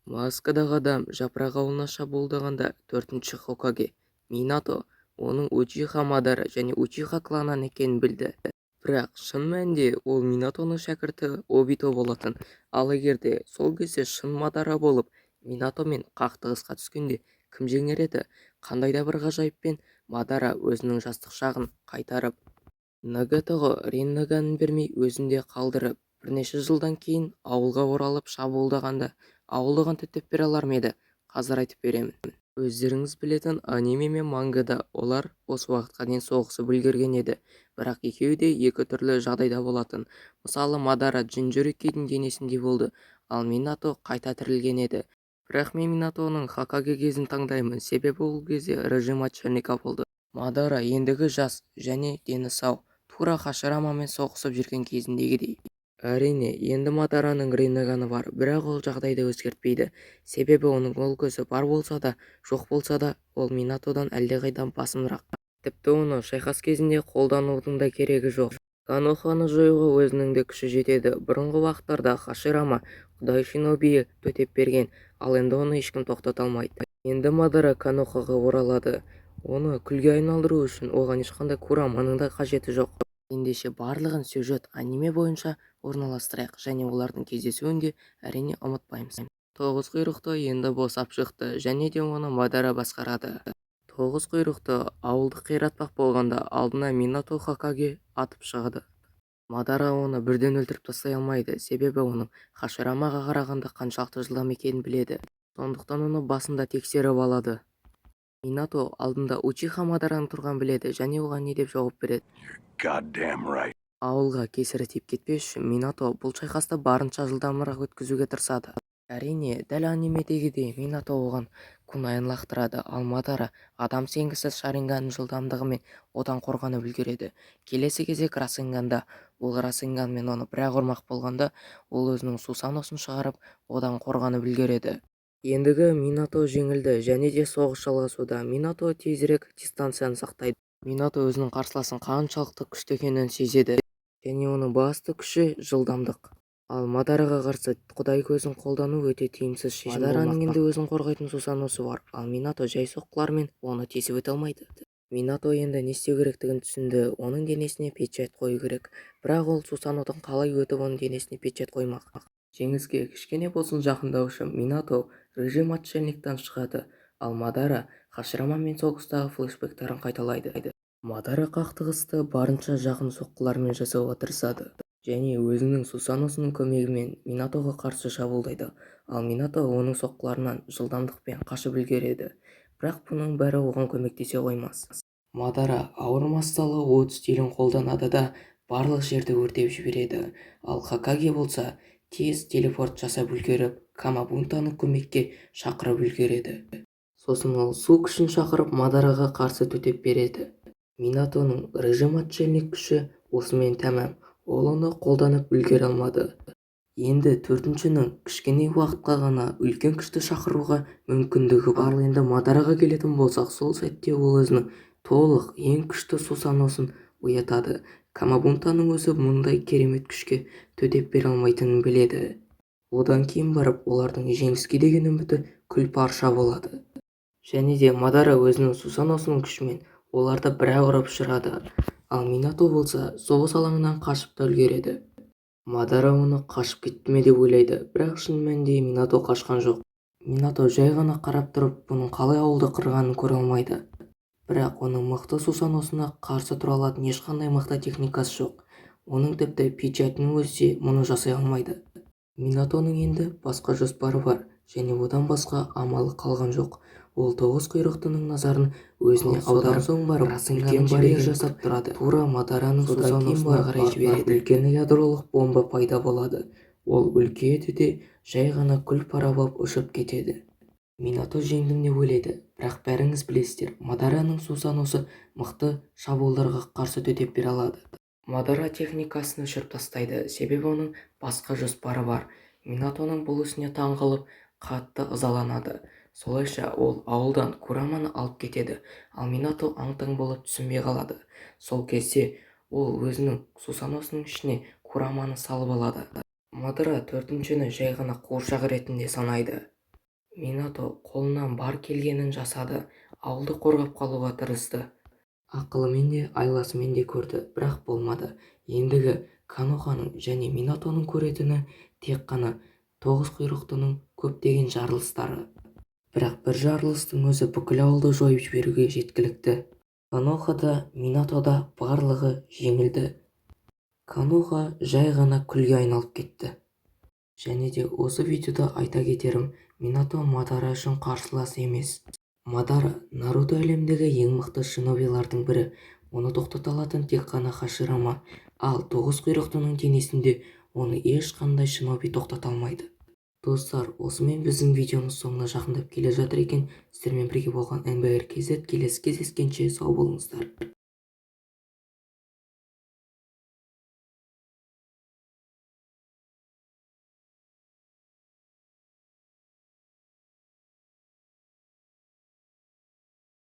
Маскадағы адам жапырақ ауылына шабуылдағанда төртінші Хокаге Минато оның Учиха Мадара және Учиха кланынан екенін білді. Бірақ шын мәнінде ол Минатоның шәкірті Обито болатын. Ал егерде сол кезде шын Мадара болып Минатомен қақтығысқа түскенде кім жеңер еді? Қандай да бір ғажайыппен Мадара өзінің жастық шағын қайтарып Нагатоға Риннаганын бермей өзінде қалдырып, бірнеше жылдан кейін ауылға оралып шабуылдағанда ауылды оған төтеп бере алар ма еді? Қазір айтып беремін. Өздеріңіз білетін аниме мен мангада олар осы уақытқа дейін соғысып үлгерген еді, бірақ екеуі де екі түрлі жағдайда болатын. Мысалы, Мадара Джинжурикидің денесінде болды, ал Минато қайта тірілген еді. Бірақ мен Минатоның Хокаге кезін таңдаймын, себебі ол кезде режим отшельника болды. Мадара ендігі жас және дені сау, тура Хаширамамен соғысып жүрген кезіндегідей. Әрине, енді Мадараның Риннаганы бар, бірақ ол жағдайды өзгертпейді. Себебі оның ол көзі бар болса да, жоқ болса да, ол Минатодан әлдеқайда басымырақ. Тіпті оны шайқас кезінде қолданудың да керегі жоқ. Каноханы жоюға өзінің де күші жетеді. Бұрынғы уақыттарда Хаширама құдай шинобиі төтеп берген, ал енді оны ешкім тоқтата алмайды. Енді Мадара Канохаға оралады. Оны күлге айналдыру үшін оған ешқандай Кураманың да қажеті жоқ. Ендеше барлығын сюжет аниме бойынша орналастырайық және олардың кездесуінде әрине ұмытпаймыз. Тоғыз құйрықты енді босап шықты және де оны Мадара басқарады. Тоғыз құйрықты ауылды қиратпақ болғанда алдына Минато Хокаге атып шығады. Мадара оны бірден өлтіріп тастай алмайды, себебі оның Хаширамаға қарағанда қаншалықты жылдам екенін біледі. Сондықтан оны басында тексеріп алады. Минато алдында Учиха Мадараны тұрған біледі және оған не деп жауап береді? Goddamn right. Ауылға кесірі тиіп кетпес үшін Минато бұл шайқасты барынша жылдамырақ өткізуге тырысады. Әрине, дәл анимедегідей Минато оған кунайын лақтырады, ал Мадара адам сенгісіз Шаринганның жылдамдығымен одан қорғанып үлгереді. Келесі кезек Расенганда. Ол Расенганмен оны бірақ ұрмақ болғанда, ол өзінің Сусаносын шығарып, одан қорғанып үлгереді. Ендігі Минато жеңілді және де соғыс жалғасуда. Минато тезірек дистанцияны сақтайды. Минато өзінің қарсыласын қаншалықты күшті екенін сезеді және оның басты күші жылдамдық. Ал Мадараға қарсы құдай көзін қолдану өте тиімсіз шешім. Мадараның енді өзін қорғайтын Сусаносы бар, ал Минато жай соққылармен оны тесіп өте алмайды. Минато енді не істеу керектігін түсінді, оның денесіне печать қою керек, бірақ ол Сусанодың қалай өтіп оның денесіне печать қоймақ. Жеңіске кішкене болсын жақындау үшін Минато режим отшельниктан шығады, ал Мадара Хаширамамен соғыстағы флешбектарын қайталайды. Мадара қақтығысты барынша жақын соққылармен жасауға тырысады және өзінің Сусаносының көмегімен Минатоға қарсы шабуылдайды, ал Минато оның соққыларынан жылдамдықпен қашып үлгереді, бірақ бұның бәрі оған көмектесе қоймас. Мадара ауыр массалы от стилін қолданады да барлық жерді өртеп жібереді, ал Хокаге болса тез телепорт жасап үлгеріп Камабунтаны көмекке шақырып үлгереді. Сосын ол су күшін шақырып Мадараға қарсы төтеп береді. Минатоның режим отшельник күші осымен тәмам, ол оны қолданып үлгере алмады. Енді төртіншінің кішкене уақытқа ғана үлкен күшті шақыруға мүмкіндігі бар. Ал енді Мадараға келетін болсақ, сол сәтте ол өзінің толық ең күшті Сусаносын оятады. Камабунтаның өзі мұндай керемет күшке төтеп бере алмайтынын біледі. Одан кейін барып олардың жеңіске деген үміті күл-парша болады. Және де Мадара өзінің Сусаносының күшімен оларды бір-ақ ұрып ұшырады, ал Минато болса соғыс алаңынан қашып та үлгереді. Мадара оны қашып кетті ме деп ойлайды, бірақ шын мәнінде Минато қашқан жоқ. Минато жай ғана қарап тұрып, бұның қалай ауылды қырғанын көре алмайды. Бірақ оның мықты Сусаносына қарсы тұра алатын ешқандай мықты техникасы жоқ. Оның тіпті печатінің өзі мұны жасай алмайды. Минатоның енді басқа жоспары бар және одан басқа амалы қалған жоқ. Ол тоғыз құйрықтының назарын өзіне аударып соң барып үлкен барьер жасап тұрады. Тура Мадараның Сусаносына қарай жібереді. Үлкен ядролық бомба пайда болады. Ол үлкейеді де жай ғана күл-пара болып ұшып кетеді. Минато жеңдім деп ойлайды, бірақ бәріңіз білесіздер, Мадараның Сусаносы мықты шабуылдарға қарсы төтеп бере алады. Мадара техникасын өшіріп тастайды, себебі оның басқа жоспары бар. Минатоның бұл ісіне таң қалып, қатты ызаланады. Солайша ол ауылдан Кураманы алып кетеді, ал Минато аң-таң болып түсінбей қалады. Сол кезде ол өзінің Сусаносының ішіне Кураманы салып алады. Мадара төртіншіні жай ғана қуыршақ ретінде санайды. Минато қолынан бар келгенін жасады, ауылды қорғап қалуға тырысты. Ақылымен де айласымен де көрді, бірақ болмады. Ендігі Коноханың және Минатоның көретіні тек қана тоғыз құйрықтының көптеген жарылыстары. Бірақ бір жарылыстың өзі бүкіл ауылды жойып жіберуге жеткілікті. Коноха да Минато да барлығы жеңілді. Коноха жай ғана күлге айналып кетті. Және де осы видеода айта кетерім, Минато Мадара үшін қарсылас емес. Мадара Наруто әлемдегі ең мықты шинобилардың бірі. Оны тоқтата алатын тек қана Хаширама, ал тоғыз құйрықтының денесінде оны ешқандай шиноби тоқтата алмайды. Достар, осымен біздің видеомыз соңына жақындап келе жатыр екен. Сіздермен бірге болған NBR KZ, келесі кездескенше сау болыңыздар.